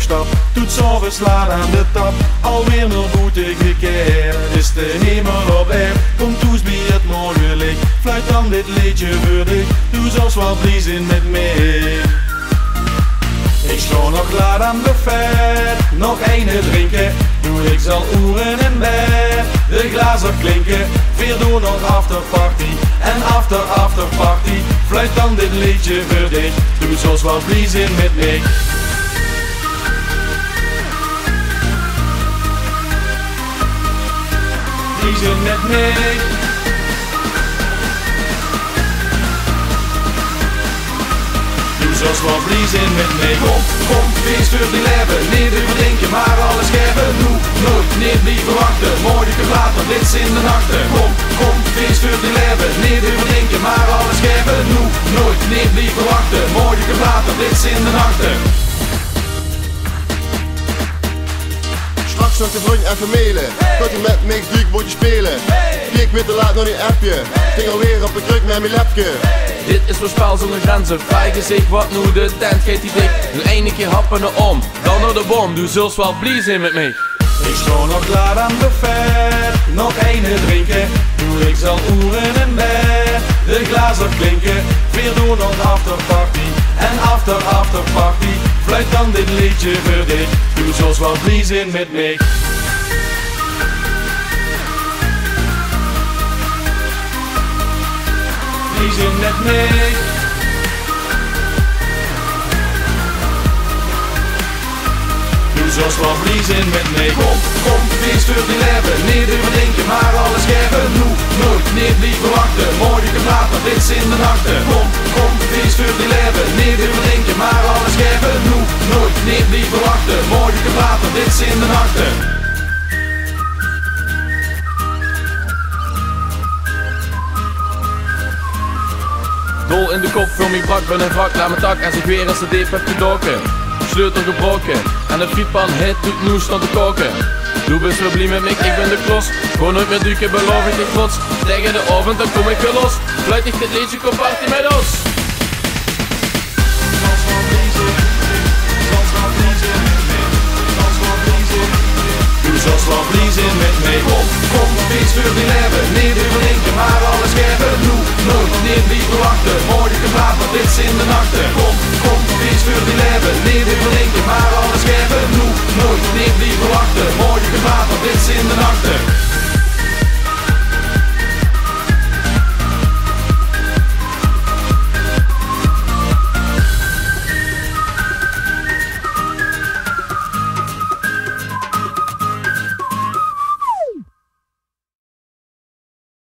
stap. Doet s'avonds laat aan de tap, alweer nog boetige keer. Is de hemel op air, komt toes bij het morgenlicht. Fluit dan dit liedje voor dich, doe zelfs wat bliezen met mij. Ik sta nog laat aan de vet, nog eene drinken. Doe ik zal oeren en bed, de glazen klinken. Weer door nog afterparty en afterparty. Fluit dan dit liedje voor dich, doe zoals wat bliezen met mij. Bliezen met mij. Zoals wat bliezen met mij. Kom, feest voor die leven. Niet overdrinken, maar alles geven. Doe nooit, niet blijven wachten. Morgen later, dit in de nachten. Kom, feest voor die leven. Niet overdrinken, maar alles geven. Doe nooit, niet blijven wachten. Morgen later, dit in de nachten. Straks nog de vriend even mailen. Tot je met me drukbordje spelen. Kijk weer te laat nog niet appje. Ging alweer op een kruk met mijn lapje. Dit is voor spel zonder grenzen. Vrij gezicht, wat nu de tent geeft die dik. Nog één keer happen er om, dan naar de bom. Doe zult wel bliezen met mij. Ik sta nog klaar aan de vet, nog eene drinken. Doe ik zal oeren en bed, de glazen klinken. Weer door nog afterparty en afterparty. Fluit dan dit liedje voor dich, doe zoals wat bliezen met mij. Bliezen met mij. Doe zoals wat bliezen met mij. Kom, feest voor die leven. Niet overdrinken, maar alles geven. Doe nooit, niet blijven wachten. Morgen later, dit in de nachten. Kom, feest voor die leven. Niet overdrinken, maar alles geven. Doe nooit, niet blijven wachten. Morgen later, dit in de nachten. Dol in de kop, vul mijn brak, ben een wrak, laat me tak als ik weer eens de diep heb gedoken. Sleutel gebroken, en de frietpan hit doet nu stond te koken. Doe best wel blij met mij, ik ben de klos. Gewoon nooit meer duiken, beloof ik de trots. Tegen de avond, dan kom ik weer los. Fluit ik dit liedje, kom party met ons. Doe zoals wat bliezen met mij. Kom, feest voor die leven.